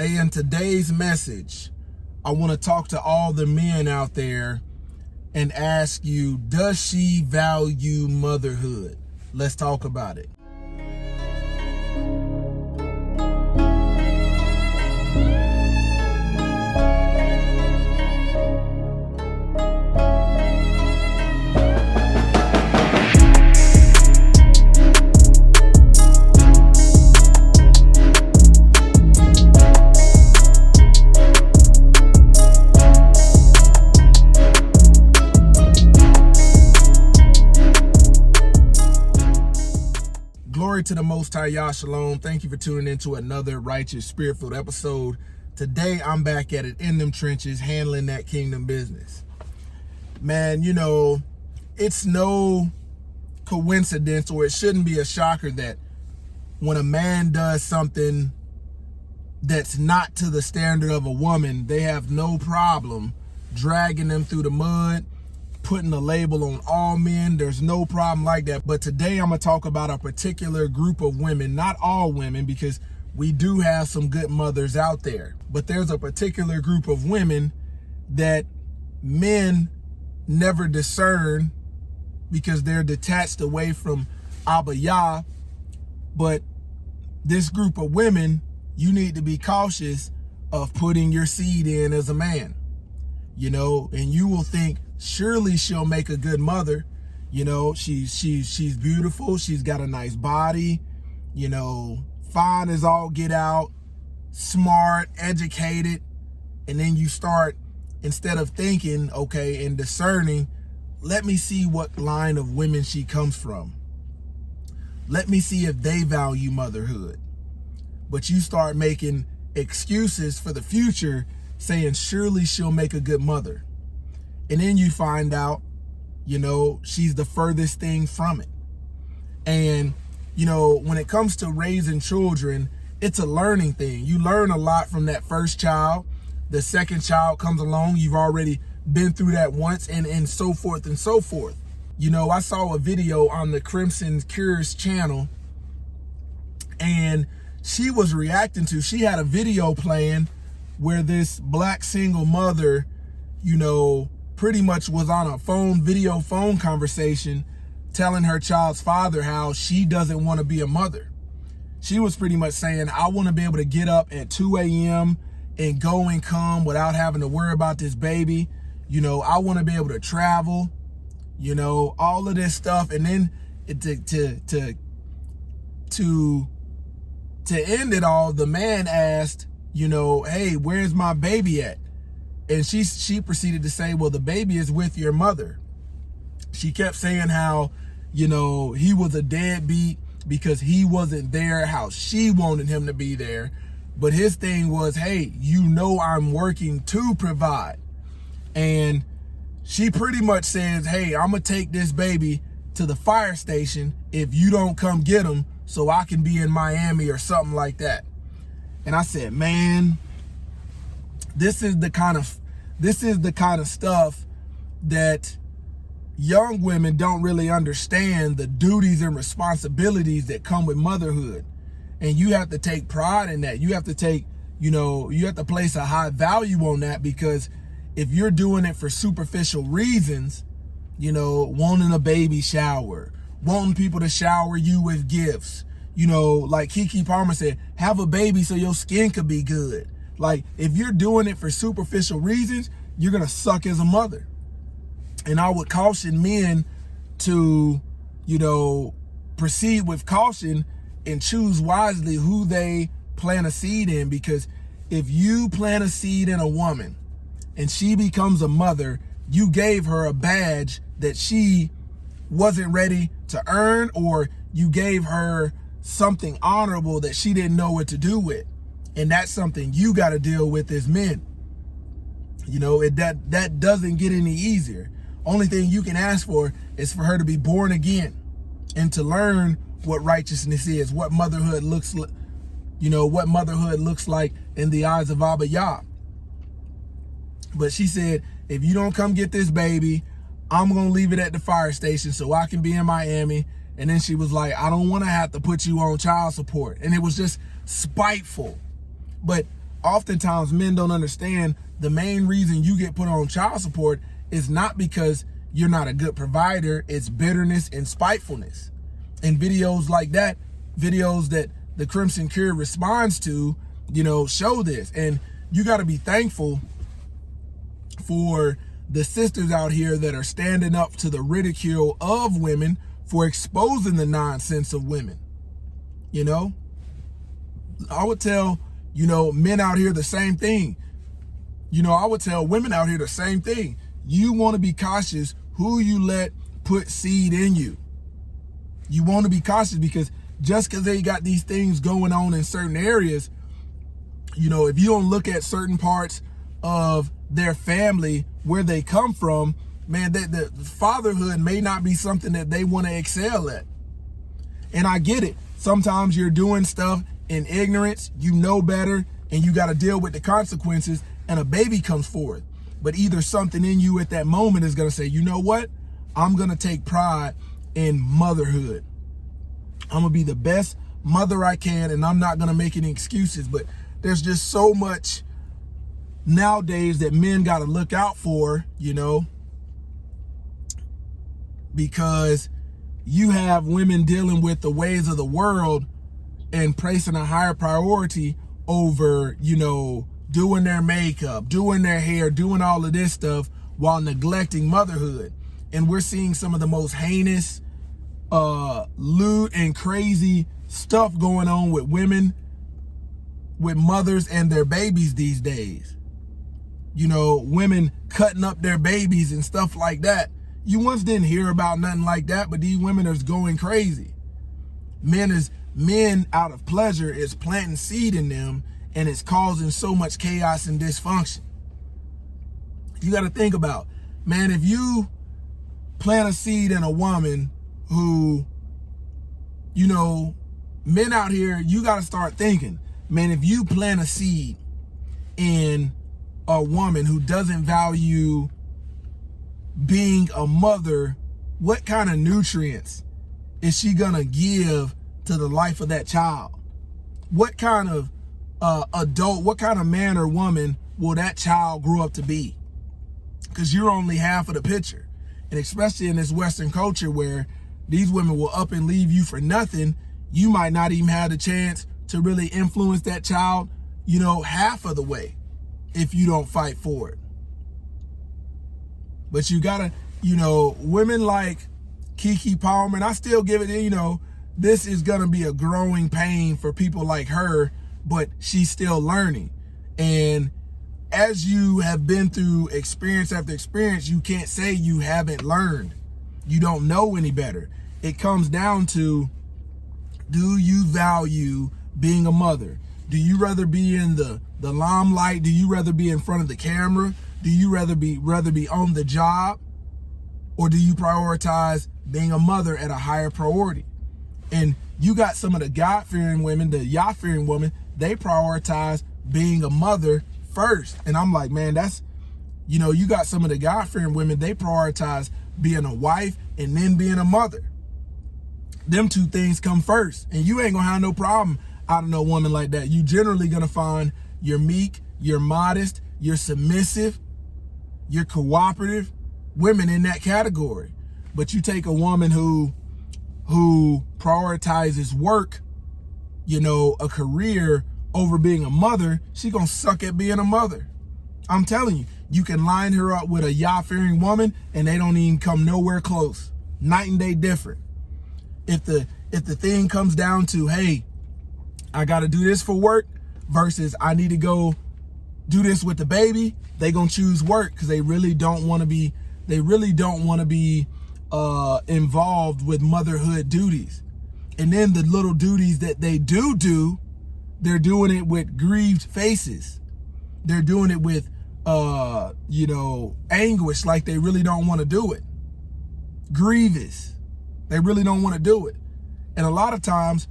Hey, in today's message, I want to talk to all the men out there and ask you, does she value motherhood? Let's talk about it. Glory to the Most High, YAH Shalom. Thank you for tuning in to another righteous, spirit-filled episode. Today, I'm back at it in them trenches, handling that kingdom business. Man, you know, it's no coincidence, or it shouldn't be a shocker, that when a man does something that's not to the standard of a woman, they have no problem dragging them through the mud, putting a label on all men. There's no problem like that. But today I'm going to talk about a particular group of women, not all women, because we do have some good mothers out there. But there's a particular group of women that men never discern because they're detached away from Abba Yah. But this group of women, you need to be cautious of putting your seed in as a man, you know, and you will think, surely she'll make a good mother. You know, she's beautiful. She's got a nice body, you know, fine as all get out, smart, educated. And then you start, instead of thinking, okay, and discerning, let me see what line of women she comes from. Let me see if they value motherhood. But you start making excuses for the future, saying, surely she'll make a good mother. And then you find out, you know, she's the furthest thing from it. And, you know, when it comes to raising children, it's a learning thing. You learn a lot from that first child. The second child comes along. You've already been through that once, and so forth and so forth. You know, I saw a video on the Crimson Cures channel, and she was reacting to, she had a video playing where this black single mother, you know, pretty much was on a video phone conversation telling her child's father how she doesn't want to be a mother. She was pretty much saying, I want to be able to get up at 2 a.m. and go and come without having to worry about this baby. You know, I want to be able to travel, you know, all of this stuff. And then to end it all, the man asked, you know, hey, where's my baby at? And she proceeded to say, well, the baby is with your mother. She kept saying how, you know, he was a deadbeat because he wasn't there, how she wanted him to be there. But his thing was, hey, you know, I'm working to provide. And she pretty much says, hey, I'm going to take this baby to the fire station if you don't come get him so I can be in Miami or something like that. And I said, man, this is the kind of stuff that young women don't really understand, the duties and responsibilities that come with motherhood. And you have to take pride in that. You have to take, you know, you have to place a high value on that, because if you're doing it for superficial reasons, you know, wanting a baby shower, wanting people to shower you with gifts, you know, like Keke Palmer said, have a baby so your skin could be good. Like, if you're doing it for superficial reasons, you're going to suck as a mother. And I would caution men to, you know, proceed with caution and choose wisely who they plant a seed in. Because if you plant a seed in a woman and she becomes a mother, you gave her a badge that she wasn't ready to earn, or you gave her something honorable that she didn't know what to do with. And that's something you got to deal with as men. You know, that doesn't get any easier. Only thing you can ask for is for her to be born again and to learn what righteousness is, what motherhood looks like, you know, what motherhood looks like in the eyes of Abba Yah. But she said, if you don't come get this baby, I'm going to leave it at the fire station so I can be in Miami. And then she was like, I don't want to have to put you on child support. And it was just spiteful. But oftentimes men don't understand the main reason you get put on child support is not because you're not a good provider. It's bitterness and spitefulness. And videos like that, videos that the Crimson Cure responds to, show this. And you got to be thankful for the sisters out here that are standing up to the ridicule of women for exposing the nonsense of women. I would tell, men out here the same thing. I would tell women out here the same thing. You want to be cautious who you let put seed in you. You want to be cautious because just because they got these things going on in certain areas, if you don't look at certain parts of their family, where they come from, man, the fatherhood may not be something that they want to excel at. And I get it. Sometimes you're doing stuff in ignorance, you know better, and you got to deal with the consequences, and a baby comes forth. But either something in you at that moment is going to say, you know what? I'm going to take pride in motherhood. I'm going to be the best mother I can, and I'm not going to make any excuses. But there's just so much nowadays that men got to look out for, because you have women dealing with the ways of the world and placing a higher priority over, doing their makeup, doing their hair, doing all of this stuff while neglecting motherhood. And we're seeing some of the most heinous, lewd and crazy stuff going on with women, with mothers and their babies these days. Women cutting up their babies and stuff like that. You once didn't hear about nothing like that, but these women are going crazy. Men out of pleasure is planting seed in them, and it's causing so much chaos and dysfunction. You got to think about, man, if you plant a seed in a woman who, men out here, you got to start thinking, man, if you plant a seed in a woman who doesn't value being a mother, what kind of nutrients is she going to give to the life of that child? What kind of adult, what kind of man or woman will that child grow up to be? Because you're only half of the picture. And especially in this Western culture where these women will up and leave you for nothing, you might not even have the chance to really influence that child, half of the way if you don't fight for it. But you gotta, women like Keke Palmer, and I still give it, this is gonna be a growing pain for people like her, but she's still learning. And as you have been through experience after experience, you can't say you haven't learned. You don't know any better. It comes down to, do you value being a mother? Do you rather be in the limelight? Do you rather be in front of the camera? Do you rather be on the job? Or do you prioritize being a mother at a higher priority? And you got some of the God-fearing women, the YAH-fearing women, they prioritize being a mother first. And I'm like, man, that's, you got some of the God-fearing women, they prioritize being a wife and then being a mother. Them two things come first. And you ain't gonna have no problem out of no woman like that. You generally gonna find you're meek, you're modest, you're submissive, you're cooperative women in that category. But you take a woman who prioritizes work, a career over being a mother, she gonna suck at being a mother. I'm telling you, you can line her up with a YAH-fearing woman and they don't even come nowhere close. Night and day different. If the thing comes down to, hey, I gotta do this for work versus I need to go do this with the baby, they gonna choose work because they really don't want to be involved with motherhood duties. And then the little duties that they do, they're doing it with grieved faces. They're doing it with anguish, like they really don't want to do it. Grievous. They really don't want to do it. And a lot of times,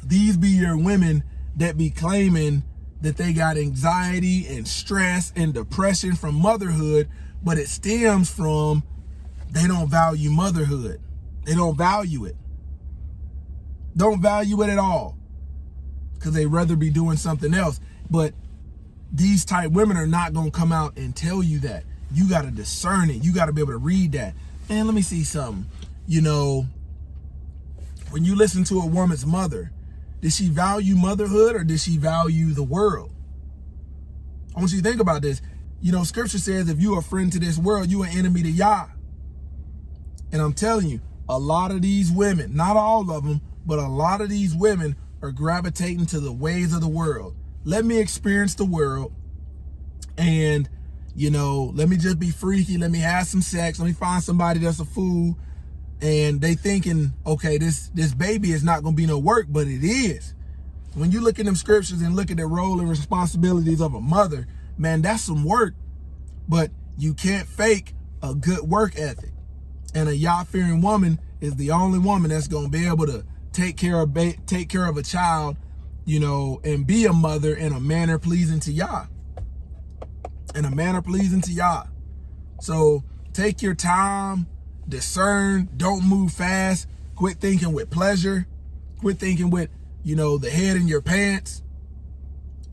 these be your women that be claiming that they got anxiety and stress and depression from motherhood, but it stems from they don't value motherhood. They don't value it. Don't value it at all because they rather be doing something else. But these type women are not going to come out and tell you that. You got to discern it. You got to be able to read that. Man, let me see something. You know, when you listen to a woman's mother, did she value motherhood or did she value the world? I want you to think about this. You know, scripture says if you're a friend to this world, you're an enemy to YAH. And I'm telling you, a lot of these women, not all of them, but a lot of these women are gravitating to the ways of the world. Let me experience the world and, you know, let me just be freaky. Let me have some sex. Let me find somebody that's a fool. And they thinking, okay, this baby is not going to be no work, but it is. When you look at them scriptures and look at the role and responsibilities of a mother, man, that's some work. But you can't fake a good work ethic. And a YAH-fearing woman is the only woman that's going to be able to take care of a child, you know, and be a mother in a manner pleasing to YAH. In a manner pleasing to YAH. So take your time, discern, don't move fast, quit thinking with pleasure, quit thinking with, you know, the head in your pants,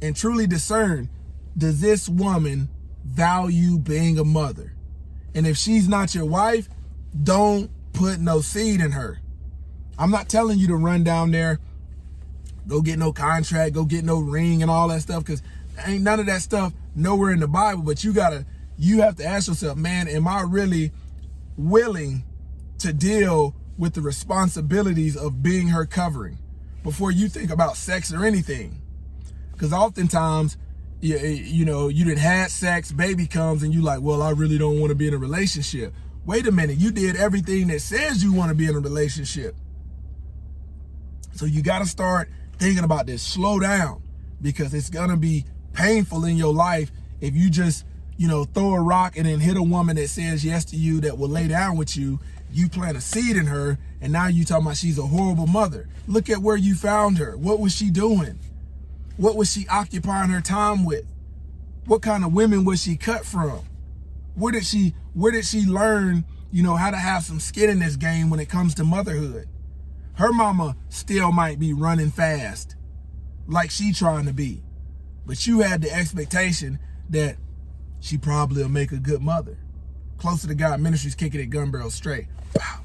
and truly discern, does this woman value being a mother? And if she's not your wife, don't put no seed in her. I'm not telling you to run down there, go get no contract, go get no ring and all that stuff, because ain't none of that stuff nowhere in the Bible. But you have to ask yourself, man, am I really willing to deal with the responsibilities of being her covering before you think about sex or anything? Because oftentimes, you know, you done had sex, baby comes, and you like, well, I really don't want to be in a relationship. Wait a minute, you did everything that says you want to be in a relationship. So you got to start thinking about this. Slow down, because it's going to be painful in your life if you just, you know, throw a rock and then hit a woman that says yes to you, that will lay down with you. You plant a seed in her, and now you talking about she's a horrible mother. Look at where you found her. What was she doing? What was she occupying her time with? What kind of women was she cut from? Where did she learn, you know, how to have some skin in this game when it comes to motherhood? Her mama still might be running fast like she trying to be, but you had the expectation that she probably will make a good mother. Closer to God Ministries, kicking it gun barrel straight. Wow.